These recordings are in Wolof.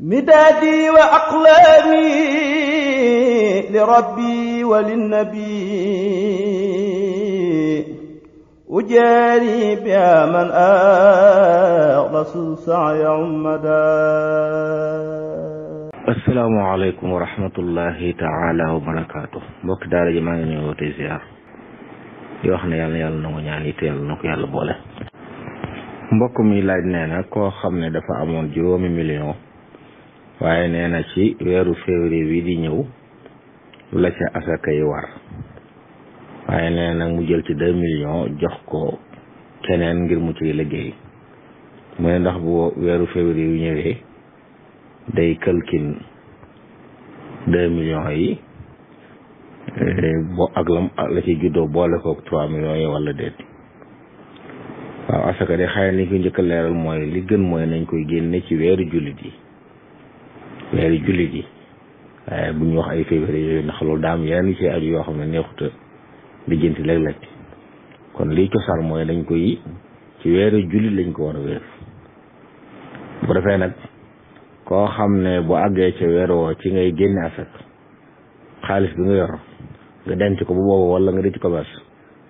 مدادي وأقلامي لربي وللنبي أجاري بها من أخلص السعي عمدا. asalaamaaleykum wa rahmatullahi taala wa barakaatu. mbokk daara ji maa ngi ñëw tey ziar di wax ne yàlla nangu ñaan yi te yàlla na ko yàlla boole. mbokk mi laaj nee na koo xam ne dafa amoon juróomi million waaye nee na ci weeru février wi di ñëw la ca asaka yi war, waaye nee na mu jël ci 2 millions jox ko keneen ngir mu ci liggéey. mu ne ndax bu weeru février wi ñëwee day kalkin 2 millions yi bo ak la ci juddoo boole kook 3 millions yi wala déet. waaw asaka de xëy na li ko njëkk a leeral mooy li gën mooy nañ koy génne ci weeru jullit yi waaye bu ñu wax ay février yooyu ndax loolu daam yeneen ci aju yoo xam ne neexuta lijjanti léeg-léeg. kon liy cosaan mooy dañ koy ci weeru jullit lañ ko war a wéer. bu defee nag koo xam ne bu àggee ca weer woo ci ngay génne asak xaalis bi nga yor nga denc ko bu boobu wala nga denc commerce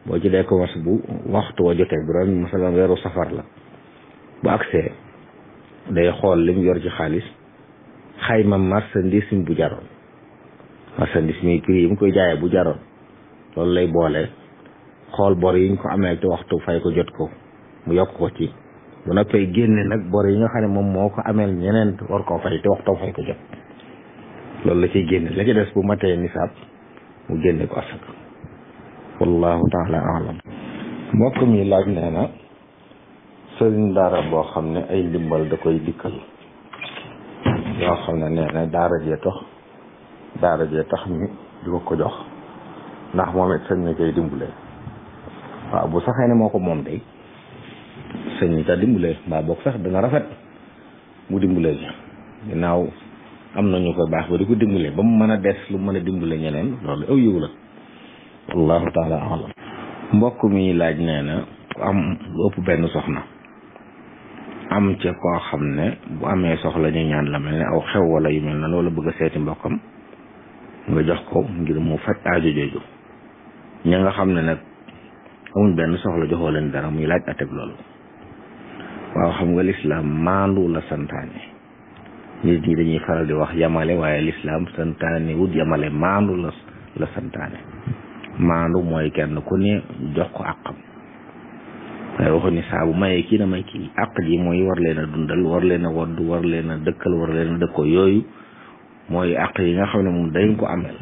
boo ci dee commerce bu waxtu wa jotee bu doon masalan weeru safar la bu agsee day xool li mu yor ci xaalis xayma marchandise mi bu jaroon marchandise mi prix yi mu koy jaayee bu jaroon loolu lay boole xool bor yi ñu ko amee te waxtu fay ko jot ko mu yokk ko ci bu noppee génne nag bor yi nga xam ne moom moo ko ameel ñeneen war koo fay te waxtoo fay ko jot loolu la ciy génne. la ci des bu matee nisaab mu génne ko asaka. wallahu taala alam. mbokk mi laaj nee na sëriñ daara boo xam ne ay ndimbal da koy dikkal yoo xam ne nee na daara jee tax ñu di ko jox ndax moom it sëñ na koy dimbale. waaw bu saxee ne moo ko moom day sëñ ni ta dimbale mbaa boog sax dana rafet mu dimbale ji ginnaaw am na ñu ko baax ba di ko dimbale ba mu mën a des lu mën a dimbale ñeneen loolu aw yiw la. wallahu taala alam. mbokk mi laaj nee na ku am lu ëpp benn soxna am ca koo xam ne bu amee soxla ñu ñaan la mel ne aw xew wala yu mel na loolu bëgg a seeti mbokkam nga jox ko ngir mu faj aajo jooju. ña nga xam ne nag amuñ benn soxla joxoo leen dara muy laaj ateb loolu. waaw xam nga lislaam maandu la santaane. nit ñi dañuy faral di wax yamale waaye lislaam santaane wut yamale maandu la santaane. maandu mooy kenn ku ne jox ko àqam waaye waxu ni saa bu mayee kii na may kii àq ji mooy war leen a dundal war leen a wodd war leen a dëkkal war leen a dëkkoo yooyu mooy àq yi nga xam ne moom dañ ko amel.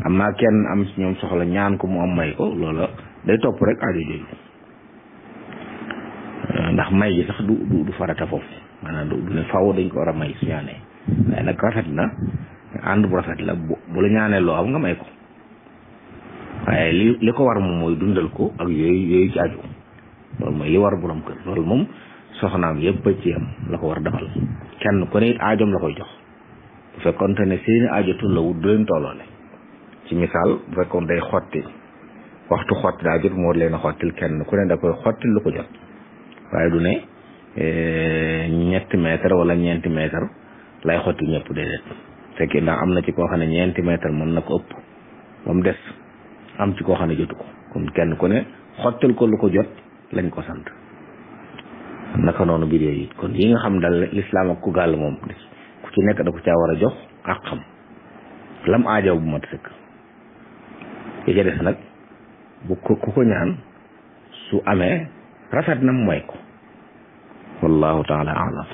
amaa kenn am ci ñoom soxla ñaan ko mu am may ko loola day topp rek aajo jooju ndax may gi sax du farata foofu maanaam du ne faaw dañ ko war a may su ñaanee waaye nag rafet na ànd bu rafet la bu la ñaanee loo am nga may ko waaye li ko war moom mooy dundal ko ak yooyu ci aju loolu mooy li war borom kër loolu moom soxnaam yëpp a ci am la ko war defal kenn ku ne it aajoom la koy jox bu fekkoonte ne seeni aajo tullawut du leen tolloole. ci misaal bu fekkoon day xotti waxtu xotti daa jot mu war leen a xottil kenn ku ne da koy xottil lu ko jot waaye du ne 7 mètres wala 4 mètres lay xotti ñëpp déedéet fekkee ndax am na ci koo xam ne 4 mètres mën na ko ëpp ba mu des am ci koo xam ne jotu ko kon kenn ku ne xottil ko lu ko jot lañ ko sant. naka noonu biir yooyu kon yi nga xam daal lislaam ak ku gàll moom ku ci nekk da ko caa war a jox ak xam lam aajaw bu mat sëkk. yi ca des nag bu ku ko ñaan su amee rafet na mu may ko. wallahu taala alam.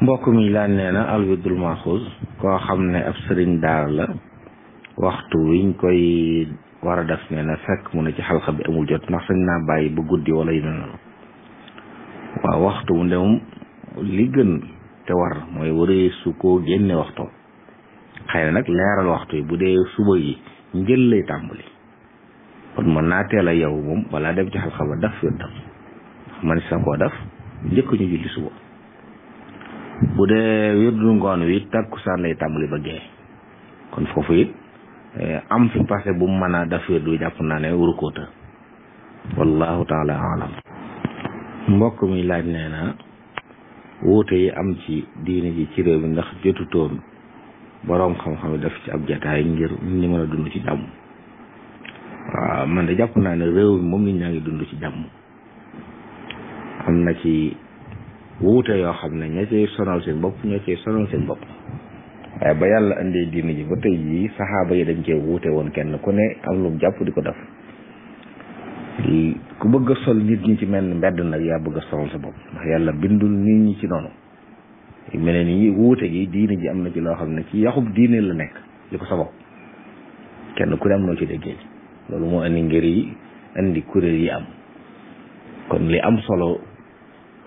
mbokk mi laan nee na alwidul maxuus koo xam ne ab sëriñ daara la waxtu wiñ koy war a def nee na fekk mu ne ci xalqa bi amul jot ndax sañ naa bàyyi ba guddi wala yu mel noonu. waaw waxtu wu ndewum li gën te war mooy waree su ko génne waxtoo xëy na nag leeral waxtu yi bu dee suba yi njël lay tàmbali kon mën naa teel a yow moom balaa dem ci xalqa ba daf wirdam man sa koo def njëkk ñu julli suba. bu dee wirdu ngoon wi takkusaan lay tàmbali ba gee kon foofu it am fi passé bu mu mën a def wirdu jàpp naa ne waru koo të. wallahu taala alam. mbokk mi laaj nee na wuute yi am ci diine ji ci réew mi ndax jotutoon boroom xam-xam yi def ci ab jataay ngir nit ñi mën a dund ci jàmm. waaw man de jàpp naa ne réew mi moom nit ñaa ngi dund ci jàmm. am na ci wuute yoo xam ne ña cay sonal seen bopp ñoo cay sonal seen bopp waaye ba yàlla indee diine ji ba tey jii saxaaba yi dañ cee wuute woon kenn ku ne am lu jàpp di ko def. ku bëgg a sol nit ñi ci mel ni mbedd nag yaa bëgg a solal sa bopp ndax yàlla bindul nit ñi ci noonu mel ne ni wuute gi diine ji am na ci loo xam ne ci yaxub diine la nekk li ko sabab kenn ku ne am noo ci déggee loolu moo indi ngir yi indi kuréel yi am kon li am solo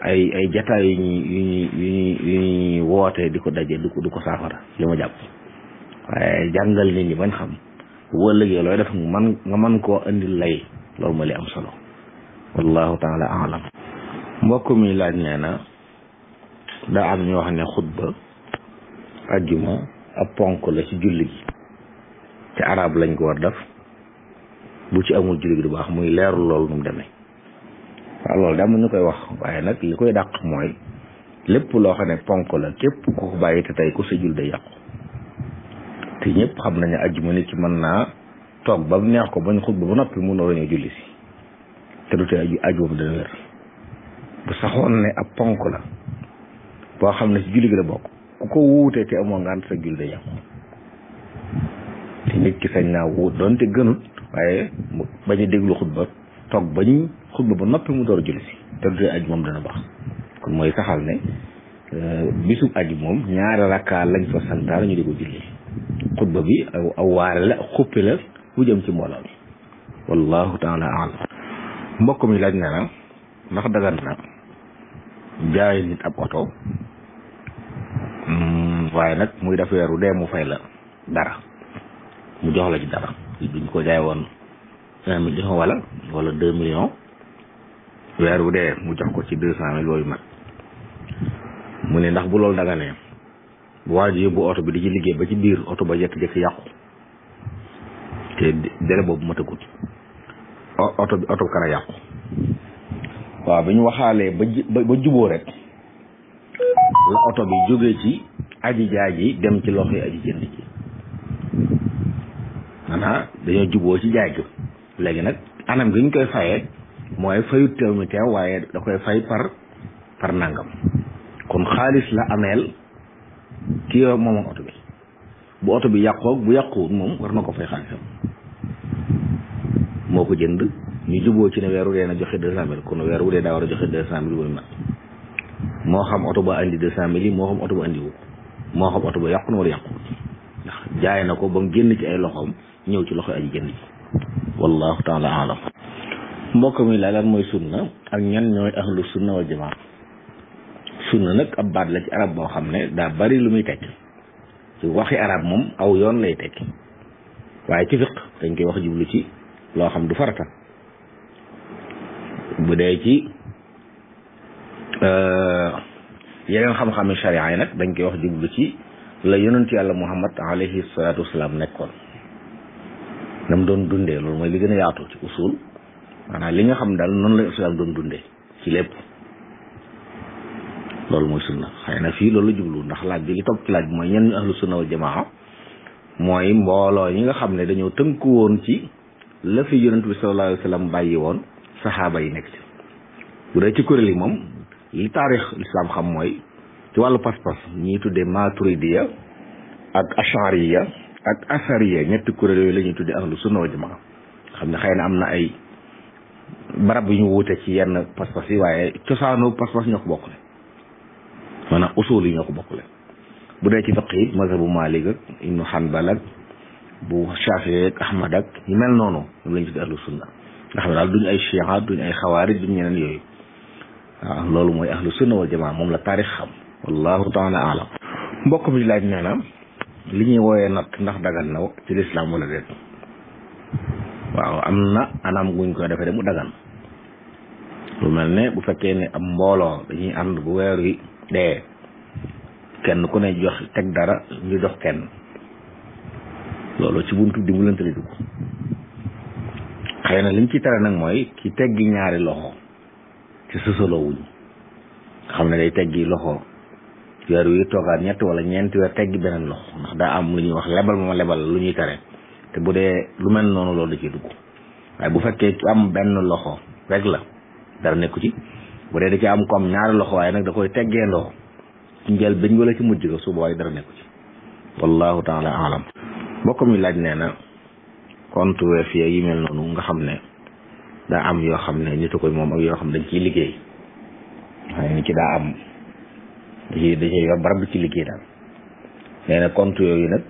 ay jataay yu ñuy woote di ko daje du ko saafara li ma jàpp waaye jàngal nit ñi bañ xam bu ëllëgee looy def nga mën koo indi lay loolu ma li am solo wallahu taala alam. mbokk mi laaj nee na daa am ñu wax ne xutba ajjuma ab ponk la ci julli gi ci arab lañ ko war def bu ci amul julli gi du baax muy leerul loolu nu mu demee. waaw loolu daa ñu koy wax waaye nag li koy dàq mooy lépp loo xam ne ponk la képp ku ko bàyyi te tey ku sa jul day yàqu te ñëpp xam nañu ajjuma nit ki mën naa toog ba neex ko bañ xutba ba noppi mu door a ñëw julli si te du tee aju boobu dana wér bu saxoon ne ab ponk la boo xam ne si julli gi la bokk ku ko wuutee te amoo ngant sa julli day yàqu te nit ki sañ naa wuut doonte gënut waaye bañ a déglu xutba toog bañ xutba ba noppi mu door a julli si te du tee aju moom dana baax kon mooy saxal ne bisub aju moom ñaari rakkaa lañ fa santaar ñu di ko julli xutba bi aw waare la xuppi la bu jëm ci mbooloo mi wallahu taala alam. mbokk mi laaj na ndax dagan na jaay nit ab oto waaye nag muy def weeru dee mu fay la dara mu jox la ci dara duñ ko jaay woon 1 million wala 2 millions weer wu dee mu jox ko ci 200,000 yooyu mat mu ne ndax bu loolu daganee bu waa ji yóbbu oto bi di ci liggéey ba ci biir oto ba jékki-jékki yàqu te délai boobu matagut oto bi kana yàqu waaw bi ñu waxaalee ba juboo rek la oto bi jógee ci aji jaay ji dem ci loxo yi aji jënd ji maanaam dañoo juboo ci jaay gi léegi nag anam gi ñu koy fayee mooy fayut teew mi teew waaye da koy fay par nangam kon xaalis la ameel kii moom oto bi bu oto bi yàqoo bu yàquwut moom war na ko fay xaalisam moo ko jënd ñu juboo ci ne weeru dee na joxe 200,000 kon weer wu dee daa war a joxe 200,000 boobu mat moo xam oto ba andi 200,000 yi moo xam oto ba andi wu moo xam oto ba yàqu na wala yàquwut ndax jaay na ko ba mu génn ci ay loxoom ñëw ci loxo aji jënd ji wallahu taala alam. mbokk mi la lan mooy sunna ak ñan ñooy ahlu sunna wal jamaa. sunna nag ab baat la ci arab boo xam ne daa bari lu muy tekki ci waxi arab moom aw yoon lay tekki waaye ci fiq dañ koy wax jublu ci loo xam du farata bu dee ci yeneen xam-xami sharia yi nag dañ koy wax jublu ci la yonent yàlla muhammad alayhi salaatu wasalaam nekkoon nam doon dundee loolu mooy li gën a yaatu ci usul maanaam li nga xam daal noonu la islam doon dundee ci lépp loolu mooy sunna xëy na fii loolu la jublu ndax laaj bi li topp ci laaj bi mooy ñenn ñu ahlu sunna wal jamaa mooy mbooloo ñi nga xam ne dañoo tënku woon ci la fi yonent bi sallallahu alayhi wa sallam bàyyi woon saxaaba yi nekk ci bu dee ci kuréel yi moom li taarix lislaam xam mooy ci wàllu pas-pas ñii tuddee maturidiya ak ashariya ak asariya ñetti kuréel yooyu la ñuy tuddee ahlu sunna wal jamaa xam ne xëy na am na ay barab yu ñu wuute ci yenn pas-pas yi waaye cosaanu pas-pas ñoo ko bokkule maanaam usul yi ñoo ko bokkule bu dee ci fiq yi mazhabu Maalik ak Ibnu Hanbal ak bu Shaafi ak Ahmad ak ñu mel noonu ñoom lañu tuddee ahlu sunna nga xam ne daal duñ ay chiites duñ ay xawaarij duñ ñeneen yooyu waaw loolu mooy ahlu sunna wal jamaa moom la taarix xam wallahu taala alam. mbokk mi laaj nee na li ñuy wooyee natt ndax dagan na ci lislaam wala déet. waaw am na anam guñ koy defee de mu dagan lu mel ne bu fekkee ne am mbooloo dañuy ànd bu weer wi dee kenn ku ne jox teg dara ñu jox kenn loolu ci buntu dimbalante li dugg xëy na liñ ci tere nag mooy ki teggi ñaari loxo ci sësaloo wuñ xam ne day teggi loxo weer wi toogaat ñett wala ñeenti weer teggi beneen loxo ndax daa am lu ñuy wax lebal ma lebal lu ñuy tere te bu dee lu mel noonu loolu da ciy dugg waaye bu fekkee am benn loxo rek la dara nekku ci bu dee da ci am comme ñaari loxo waaye nag da koy teggeendoo ci njël bañ wala ci mujj ga suba waaye dara nekku ci wallahu taala alam mbokk mi laaj nee na compte Wave yi mel noonu nga xam ne daa am yoo xam ne nit a koy moom ak yoo xam ne dañ ciy liggéey waaye ni ci daa am dañuy yor barab bi ci liggéey daal nee na compte yooyu nag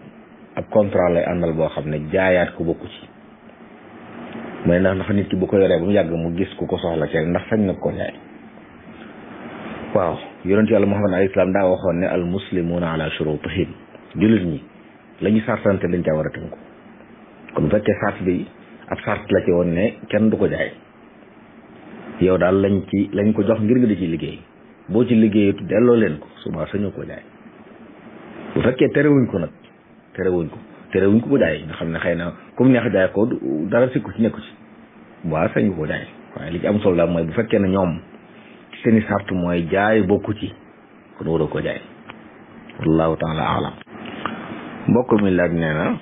ab contrat lay àndal boo xam ne jaayaat ko bokku ci mooy ndax nit ki bu ko yoree ba mu yàgg mu gis ku ko soxla ci ndax sañ na ko jaay waaw yonent yàlla Muhammad alayhi salaam daa waxoon ne al muslimuuna ala shurutihim jullit ñi la ñu sartante dañ caa war a tënku kon bu fekkee sart bi ab sart la ci woon ne kenn du ko jaay yow daal lañ ko jox ngir nga di ci liggéey boo ci liggéeyut delloo leen ko suba sañoo ko jaay bu fekkee terewuñ ko bu jaay nga xam ne xëy na comme neex jaay ko dara sikku ci nekku ci waa sañu ko jaay waaye li ci am solo daal mooy bu fekkee ne ñoom seeni sart mooy jaay bokku ci kon waroo ko jaay wallahu taala alam mbokk mi laaj nee na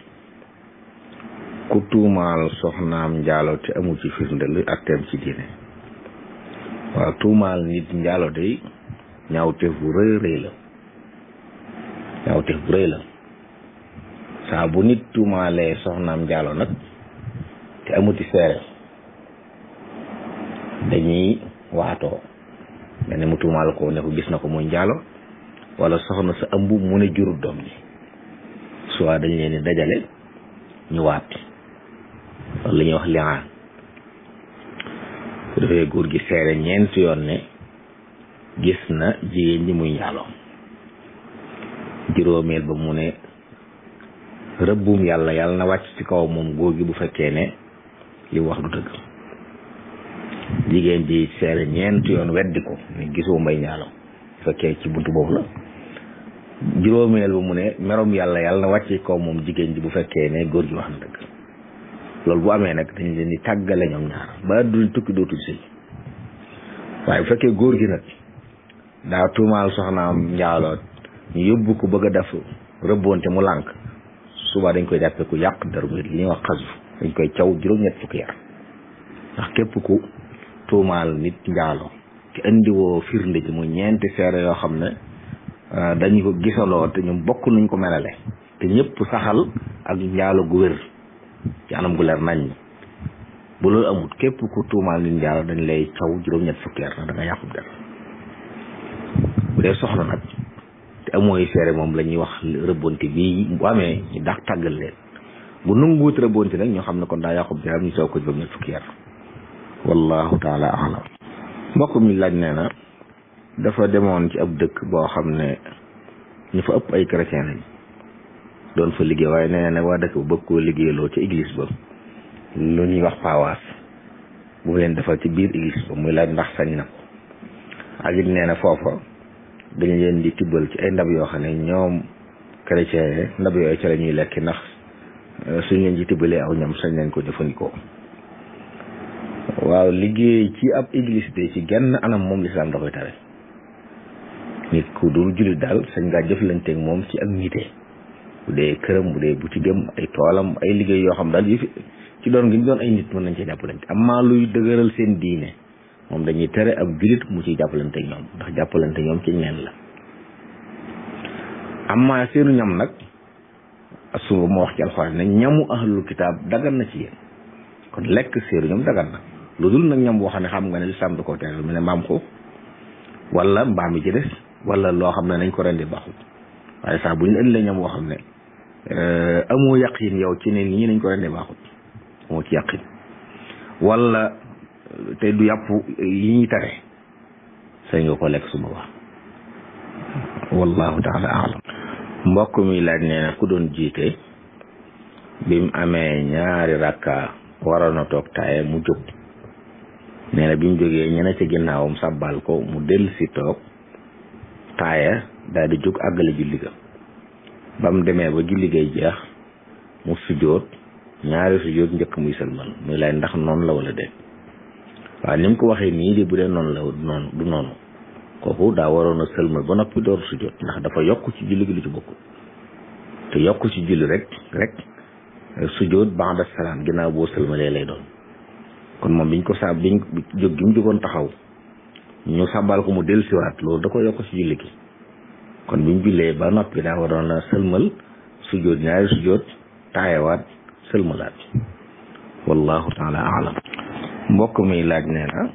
ku tuumaal soxnaam njaalo te amul ci firnde lu atteem ci diine waaw tuumaal nit njaalo day ñaawteef bu rëy la saa bu nit tuumaalee soxnaam njaalo nag te amuti seere dañuy waatoo ne mu tuumaal ko ne ko gis na ko muy njaalo wala soxna sa ëmb mu ne jurut doom ji soit dañ leen di dajale ñu waat loolu la ñuy wax li'aan bu defee góor gi seere ñeenti yoon ne gis na jigéen ñi muy njaaloo juróomeel ba mu ne rëbbum yàlla na wàcc ci kaw moom góor gi bu fekkee ne li wax du dëgg jigéen ji seere ñeenti yoon weddi ko ne gisoo mbay njaaloo bu fekkee ci buntu boobu la juróomeel ba mu ne merom yàlla na wàcc ci kaw moom jigéen ji bu fekkee ne góor gi wax na dëgg loolu bu amee nag dañ leen di tàggale ñoom ñaar ba duñ tukki dootul sëy waaye bu fekkee góor gi nag daa tuumaal soxnaam njaaloo ñu yóbbu ko bëgg a def rëbboonte mu lànk suba dañ koy jàppe ku yàq der bi li ñuy wax xasu dañ koy caw juróom-ñett fukki yar ndax képp ku tuumaal nit njaaloo te indiwoo firnde ji mu ñeenti seere yoo xam ne dañu ko gisaloo te ñoom bokk nuñ ko melale te ñëpp saxal ak njaalo gu wér ci anam gu leer nañ bu loolu amut képp ku tuumaal nit njaalo dañ lay caw juróom-ñett fukki yar ndax da nga yàqub der bu dee soxla nag te amooy seere moom la ñuy wax rëbbonte bii bu amee ñu dax tàggal leen bu nanguwut rëbbonte nag ñoo xam ne kon daa yàqub deram ñu caw ko juróom-ñett fukki yar wallahu taala alam mbokk mi laaj nee na dafa demoon ci ab dëkk boo xam ne ñu fa ëpp ay chrétien lañ doon fa liggéey waaye nee na waa dëkk ba bëgg koo liggéeyaloo ci église ba lu ñuy wax pawaas bu mu leen defal ci biir église ba muy laaj ndax sañ na ko ak it nee na foofa dañ leen di tibbal ci ay ndab yoo xam ne ñoom chrétien yi ndab yooyu ca la ñuy lekki ndax suñ leen ci tibbalee aw ñam sañ nañ ko jëfandikoo waaw liggéey ci ab église de ci genn anam moom lislaam da koy tere nit ku dul jullit daal sañ ngaa jëflanteeg moom ci ak nite bu dee këram bu dee butigam ay toolam ay liggéey yoo xam daal yu fi ci doon gi ñu doon ay nit mën nañ cee jàppalante amaa luy dëgëral seen diine moom dañuy tere ab jullit mu ciy jàppalanteeg ñoom ndax jàppalante ñoom ci neen la amaa seenu ñam nag asuma moo wax ci alxuraan ne ñamu ahlul kitaab dagan na ci yéen kon lekk seenu ñoom dagan na lu dul nag ñam boo xam ne xam nga ne lislaam da koo tere mu ne mbaam xuux wala mbaam yi ci des wala loo xam ne nañ ko rendi baaxul waaye sax bu ñu ëndilee ñam boo xam ne amoo yaqin yow ci ne nii nañ ko rendi baaxul amoo ci yaqin wala te du yàpp yi ñuy tere sañ nga ko lekk su boobaa wallahu taala alam mbokk mi laaj nee na ku doon jiite bi mu amee ñaari rakka waroon a toog taaye mu jóg nee na bi mu jógee ñene ca ginnaawam sàbbal ko mu dellu si toog taaya daal di jóg àggale julli ga ba mu demee ba julli gay jeex mu sujjóot ñaari sujjóot njëkk muy sëlmal muy lay ndax noonu la wala déet waaw ni mu ko waxee nii de bu dee noonu la du noonu kooku daa waroon a sëlmal ba noppi door sujjóot ndax dafa yokk ci julli gi lu ci bokkul te yokk ci julli rek sujjóot ba'da salaam ginnaaw boo sëlmalee lay doon kon moom biñ jóg gi mu jógoon taxaw ñu sàbbal ko mu dellusiwaat loolu da ko yokk ci julli gi kon biñ jullee ba noppi daa waroon a sëlmal sujjóot ñaari sujjóot taxawaat sëlmalaat wallahu taala alam mbokk mi laaj nee na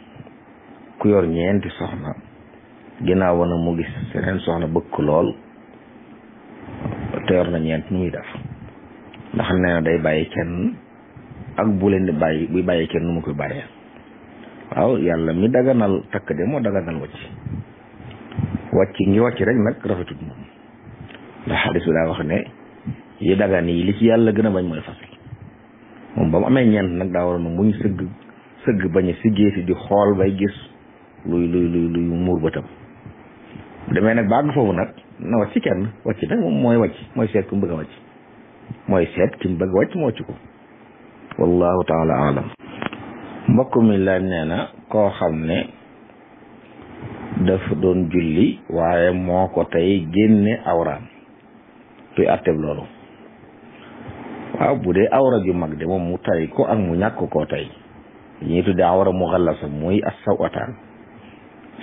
ku yor ñeenti soxna ginnaaw ba nag mu gis seneen soxna bëgg ko lool te yor na ñeent nu muy def ndax nee na day bàyyi kenn ak bu leen di bàyyi buy bàyyi kenn nu mu koy bàyyee waaw yàlla mi daganal takk de moo daganal wàcc ngi wàcc rek nag rafetut moom ndax xadis bi daa wax ne yi dagan yi li ci yàlla gën a bañ mooy fas moom ba mu amee ñeent nag daa waroon muñ sëgg bañ a siggeeti di xool bay gis luy muur bëtam bu demee nag ba àgg foofu nag na wàcc kenn wàcc nag moom mooy seet ku mu bëgg a wàcc mooy seet ki mu bëgg a wàcc mu wàcc ko wallahu taala alam mbokk mi laaj nee na koo xam ne dafa doon julli waaye moo ko tey génne awraam tuy atteb loolu waaw bu dee awra ju mag de moom mu tay ko ak mu ñàkk koo tey ñuy tudde awra mu xallasa muy as-sawataan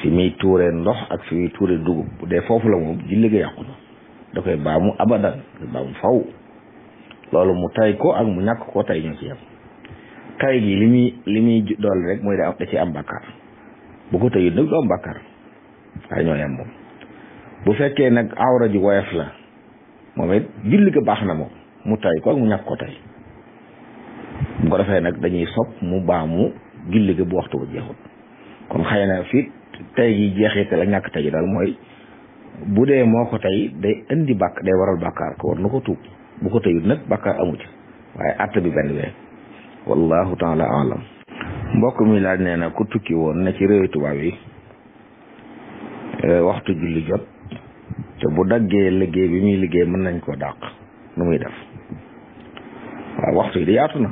fi muy tuure ndox ak fi muy tuure dugub bu dee foofu la moom julli ga yàqu na da koy baamu abadan baamu faw loolu mu tay ko ak mu ñàkk koo tay ñoo ci yem tay gi li muy dool rek mooy da ci am bàkkaar bu ko tayut nag du am bàkkaar waaye ñoo yem moom bu fekkee nag awra ji woyof la moom it julli ga baax na moom mu tay ko ak mu ñàkk ko tay bu ko defee nag dañuy sopp mu baamu julli ga bu waxtu ba jeexut kon xëy na fii tay gi jeexite la ñàkk tay gi daal mooy bu dee moo ko tay day indi day waral bàkkaar ko war na ko tuub bu ko tayut nag bàkkaar amu ci waaye àtt bi benn bee wallahu taala alam mbokk mi laaj nee na ku tukki woon ne ci réewi tubaab yi waxtu julli jot te bu daggee liggéey bi muy liggéey mën nañ koo dàq nu muy def waaw waxtu yi di yaatu na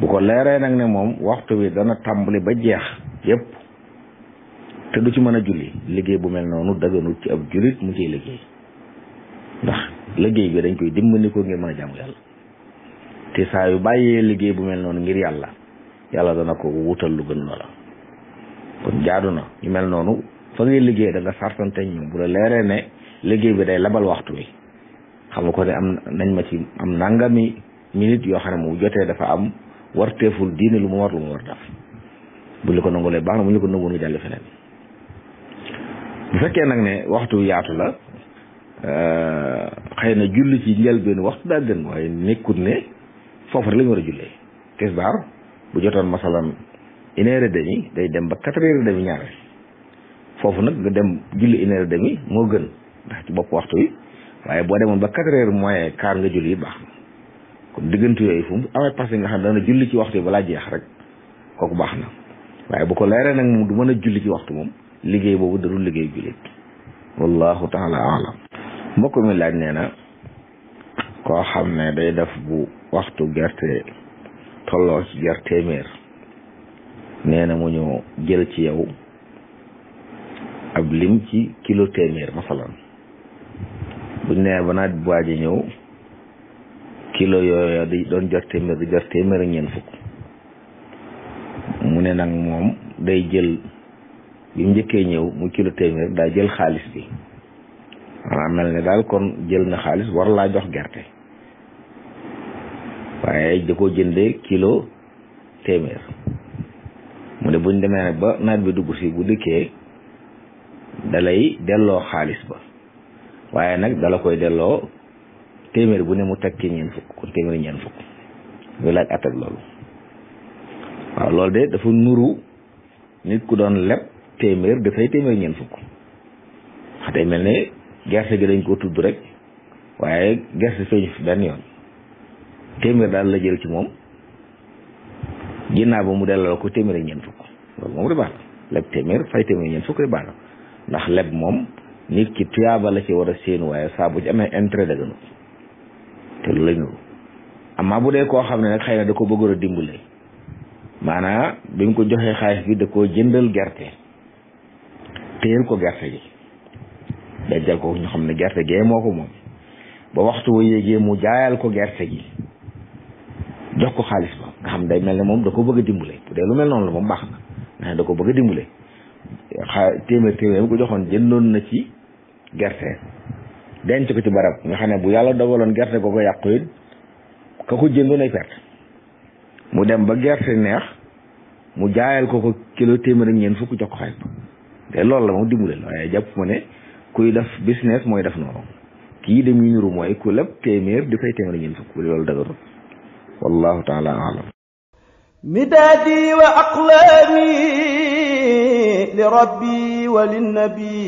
bu ko leeree nag ne moom waxtu bi dana tàmbali ba jeex yépp te du ci mën a julli liggéey bu mel noonu daganut ci ab jullit mu ciy liggéey ndax liggéey bi dañ koy dimbali ko ngir mën a jaamu yàlla te saa yu bàyyee liggéey bu mel noonu ngir yàlla dana ko wutal lu gën loola kon jaadu na ñu mel noonu fa ngay liggéey da nga sartante ñu bu la leeree ne liggéey bi day labal waxtu wi xam nga ko ne nañ ma ci am nangami minute yoo xam ne mu jotee dafa am warteeful diine lu mu war def bu li ko nangulee baax na bu ñu ko nangu nu jàll feneen bu fekkee nag ne waxtu yaatu la xëy na julli ci njëlbéenu waxtu daa gën waaye nekkut ne foofu rek la ñu war a jullee tisbaar bu jotoon masalan 1h30 day dem ba 4h30 ñaare foofu nag nga dem julli 1h30 moo gën ndax ci bopp waxtu wi waaye boo demoon ba 4h moins quart nga julli baax na kon diggante yooyu fu mu amee passé nga xam ne dana julli ci waxtu yi balaa jeex rek kooku baax na waaye bu ko leeree nag moom du mën a julli ci waxtu moom liggéey boobu darul liggéey jullit wallahu taala alam mbokk mi laaj nee na koo xam ne day def bu waxtu gerte tolloo ci jar téeméer nee na mu ñu jël ci yow ab lim ci kilo téeméer masalan buñ nee ba naaj bu waaj a ñëw kilo yooyu di doon jar téeméer di jar téeméer ak ñeent fukk mu ne nag moom day jël bi mu njëkkee ñëw mu kilo téeméer daa jël xaalis bi maanaam mel ne daal kon jël na xaalis war laa jox gerte waaye da ko jëndee kilo téeméer mu ne buñ demee nag ba naaj bi dugg si bu dikkee dalay delloo xaalis ba waaye nag dala koy delloo téeméer bu ne mu tekki ñeent fukk kon téeméer ñeent fukk nga laaj attak loolu waaw loolu de dafa nuru nit ku doon leb téeméer dafay téeméer ñeent fukk wax day mel ne gerte gi dañ ko tudd rek waaye gerte feeñu fi benn yoon téeméer daal la jël ci moom ginnaaw ba mu delloo ko téeméer ak ñeent fukk loolu moom riba la leb téeméer fay téeméer ñeent fukk riba la ndax leb moom nit ki tuyaaba la ci war a séenu waaye saa bu ci amee intérêt daganu te lu la ñu amaa bu dee koo xam ne nag xëy na da ko bëggoon a dimbale maanaam bi mu ko joxee xaalis bi da koo jëndal gerte téyel ko gerte gi dencal ko ñu xam ne gerte gee moo ko moom ba waxtu wa yéegee mu jaayal ko gerte gi jox ko xaalis ba nga xam day mel ne moom da ko bëgg a dimbale bu dee lu mel noonu la moom baax na nga da ko bëgg a dimbale téeméer ko joxoon jëndoon na ci gerte denc ko ci barab nga xam ne bu yàlla dogaloon gerte ko ko yàqu it ka ko jëndoon ay perte mu dem ba gerte neex mu jaayal ko kilo téeméer ak ñeent fukk jox ko xaalis ba te loolu la moom dimbale la waaye jàpp ma ne kuy def business mooy def noonu kii dem ñu niru mooy ku lépp téeméer di fay téeméer ak ñeent fukk loolu dëgërul wallahu taala alam midaadi wa aqlaami li rabbi wa linnabi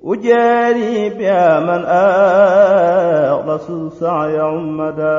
ujaari biha man axlasu saaya ummada